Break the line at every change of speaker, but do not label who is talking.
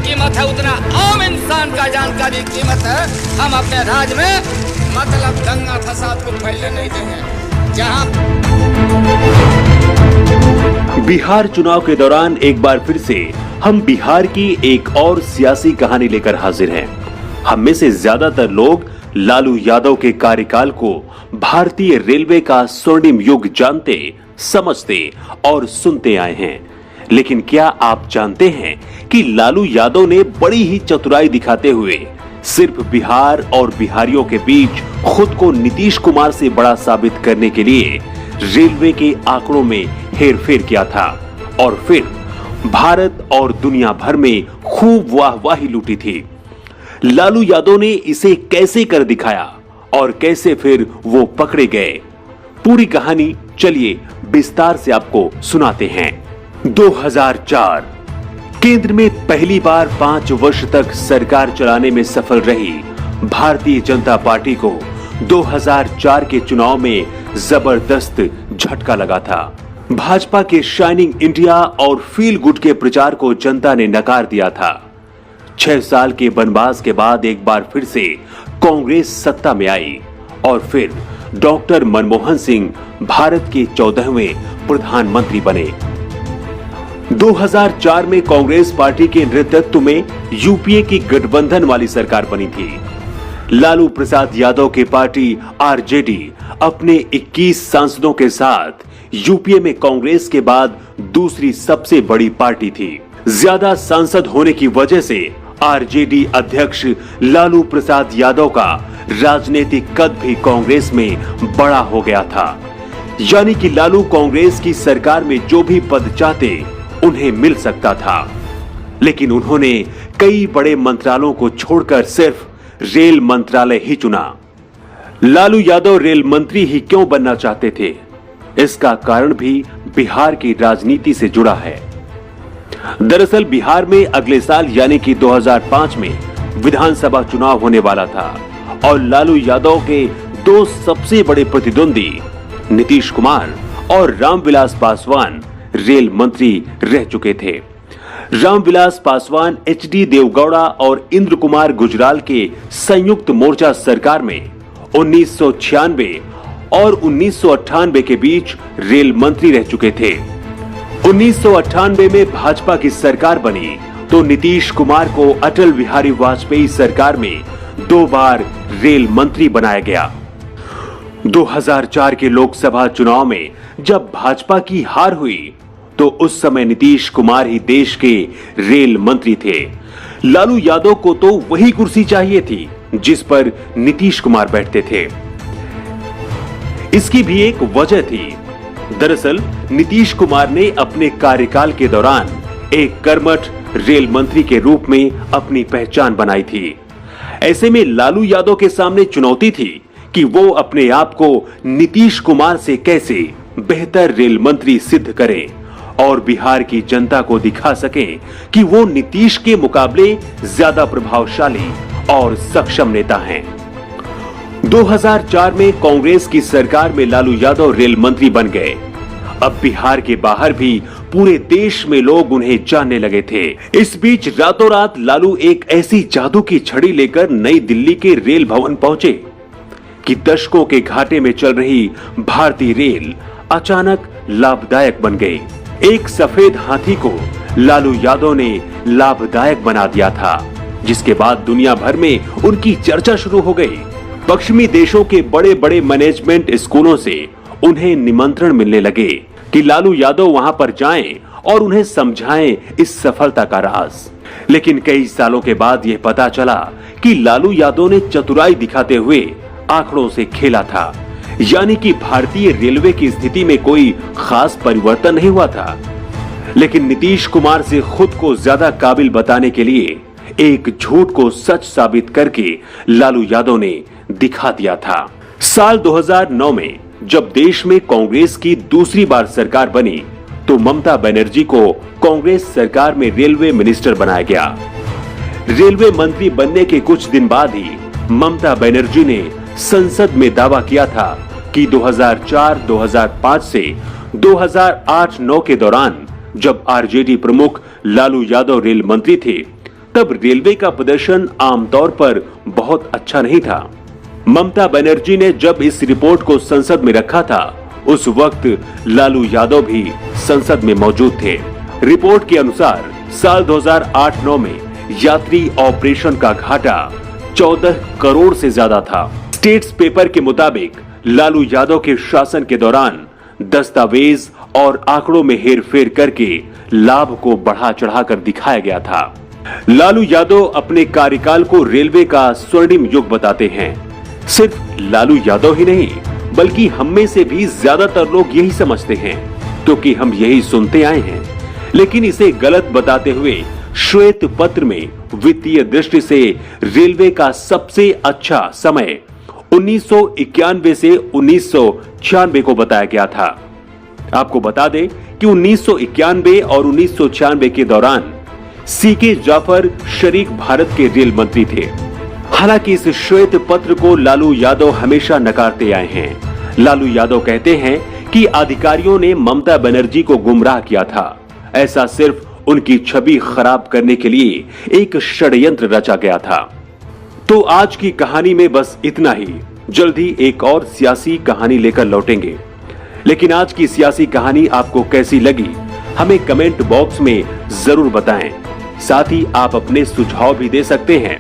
कीमत है उतना आम इंसान का जानकारी कीमत है। हम अपने राज्य में मतलब दंगा फसाद को फैलने नहीं देंगे। जहां
बिहार चुनाव के दौरान एक बार फिर से हम बिहार की एक और सियासी कहानी लेकर हाजिर हैं। हम में से ज्यादातर लोग लालू यादव के कार्यकाल को भारतीय रेलवे का स्वर्णिम युग जानते, समझते और सुनते आए हैं। लेकिन क्या आप जानते हैं कि लालू यादव ने बड़ी ही चतुराई दिखाते हुए सिर्फ बिहार और बिहारियों के बीच खुद को नीतीश कुमार से बड़ा साबित करने के लिए रेलवे के आंकड़ों में हेरफेर किया था और फिर भारत और दुनिया भर में खूब वाहवाही लूटी थी। लालू यादव ने इसे कैसे कर दिखाया और कैसे फिर वो पकड़े गए, पूरी कहानी चलिए विस्तार से आपको सुनाते हैं। 2004 केंद्र में पहली बार 5 वर्ष तक सरकार चलाने में सफल रही भारतीय जनता पार्टी को 2004 के चुनाव में जबरदस्त झटका लगा था। भाजपा के शाइनिंग इंडिया और फील गुड के प्रचार को जनता ने नकार दिया था। 6 साल के वनवास के बाद एक बार फिर से कांग्रेस सत्ता में आई और फिर डॉक्टर मनमोहन सिंह भारत के 14वें प्रधानमंत्री बने। 2004 में कांग्रेस पार्टी के नेतृत्व में यूपीए की गठबंधन वाली सरकार बनी थी। लालू प्रसाद यादव की पार्टी आरजेडी अपने 21 सांसदों के साथ यूपीए में कांग्रेस के बाद दूसरी सबसे बड़ी पार्टी थी। ज्यादा सांसद होने की वजह से आरजेडी अध्यक्ष लालू प्रसाद यादव का राजनीतिक कद भी कांग्रेस में बड़ा हो गया था। यानी कि लालू कांग्रेस की सरकार में जो भी पद चाहते उन्हें मिल सकता था। लेकिन उन्होंने कई बड़े मंत्रालयों को छोड़कर सिर्फ रेल मंत्रालय ही चुना। लालू यादव रेल मंत्री ही क्यों बनना चाहते थे, इसका कारण भी बिहार की राजनीति से जुड़ा है। दरअसल बिहार में अगले साल यानी कि 2005 में विधानसभा चुनाव होने वाला था और लालू यादव के 2 सबसे बड़े प्रतिद्वंदी नीतीश कुमार और रामविलास पासवान रेल मंत्री रह चुके थे। रामविलास पासवान एचडी देवगौड़ा और इंद्र कुमार गुजराल के संयुक्त मोर्चा सरकार में 1996 और 1998 के बीच रेल मंत्री रह चुके थे। 1998 में भाजपा की सरकार बनी तो नीतीश कुमार को अटल बिहारी वाजपेयी सरकार में 2 बार रेल मंत्री बनाया गया। 2004 के लोकसभा चुनाव में जब भाजपा की हार हुई तो उस समय नीतीश कुमार ही देश के रेल मंत्री थे। लालू यादव को तो वही कुर्सी चाहिए थी जिस पर नीतीश कुमार बैठते थे। इसकी भी एक वजह थी। दरअसल नीतीश कुमार ने अपने कार्यकाल के दौरान एक कर्मठ रेल मंत्री के रूप में अपनी पहचान बनाई थी। ऐसे में लालू यादव के सामने चुनौती थी कि वो अपने आप को नीतीश कुमार से कैसे बेहतर रेल मंत्री सिद्ध करें और बिहार की जनता को दिखा सकें कि वो नीतीश के मुकाबले ज्यादा प्रभावशाली और सक्षम नेता हैं। 2004 में कांग्रेस की सरकार में लालू यादव रेल मंत्री बन गए। अब बिहार के बाहर भी पूरे देश में लोग उन्हें जानने लगे थे। इस बीच रातों रात लालू एक ऐसी जादू की छड़ी लेकर नई दिल्ली के रेल भवन पहुंचे कि दशकों के घाटे में चल रही भारतीय रेल अचानक लाभदायक बन गई। एक सफेद हाथी को लालू यादव ने लाभदायक बना दिया था, जिसके बाद दुनिया भर में उनकी चर्चा शुरू हो गई। पश्चिमी देशों के बड़े बड़े मैनेजमेंट स्कूलों से उन्हें निमंत्रण मिलने लगे कि लालू यादव वहां पर जाएं और उन्हें समझाएं इस सफलता का राज। लेकिन कई सालों के बाद यह पता चला कि लालू यादव ने चतुराई दिखाते हुए आंकड़ों से खेला था, यानी कि भारतीय रेलवे की स्थिति में कोई खास परिवर्तन नहीं हुआ था। लेकिन नीतीश कुमार से खुद को ज्यादा काबिल बताने के लिए एक झूठ को सच साबित करके लालू यादव ने दिखा दिया था। साल 2009 में जब देश में कांग्रेस की दूसरी बार सरकार बनी तो ममता बनर्जी को कांग्रेस सरकार में रेलवे मिनिस्टर बनाया गया। रेलवे मंत्री बनने के कुछ दिन बाद ही ममता बनर्जी ने संसद में दावा किया था कि 2004-2005 से 2008-9 के दौरान जब आरजेडी प्रमुख लालू यादव रेल मंत्री थे तब रेलवे का प्रदर्शन आमतौर पर बहुत अच्छा नहीं था। ममता बनर्जी ने जब इस रिपोर्ट को संसद में रखा था, उस वक्त लालू यादव भी संसद में मौजूद थे। रिपोर्ट के अनुसार साल 2008-9 में यात्री ऑपरेशन का घाटा 14 करोड़ से ज्यादा था। स्टेट्स पेपर के मुताबिक लालू यादव के शासन के दौरान दस्तावेज और आंकड़ों में हेरफेर करके लाभ को बढ़ा चढ़ाकर दिखाया गया था। लालू यादव अपने कार्यकाल को रेलवे का स्वर्णिम युग बताते हैं। सिर्फ लालू यादव ही नहीं, बल्कि हम में से भी ज्यादातर लोग यही समझते हैं, क्योंकि हम यही सुनते आए हैं। लेकिन इसे गलत बताते हुए श्वेत पत्र में वित्तीय दृष्टि से रेलवे का सबसे अच्छा समय 1991 से 1996 को बताया गया था। आपको बता दें कि 1991 और 1996 के दौरान सीके जाफर शरीक भारत के रेल मंत्री थे। हालांकि इस श्वेत पत्र को लालू यादव हमेशा नकारते आए हैं। लालू यादव कहते हैं कि अधिकारियों ने ममता बनर्जी को गुमराह किया था। ऐसा सिर्फ उनकी छवि खराब करने के लिए एक षड्यंत्र रचा गया था। तो आज की कहानी में बस इतना ही। जल्द ही एक और सियासी कहानी लेकर लौटेंगे। लेकिन आज की सियासी कहानी आपको कैसी लगी, हमें कमेंट बॉक्स में जरूर बताएं। साथ ही आप अपने सुझाव भी दे सकते हैं।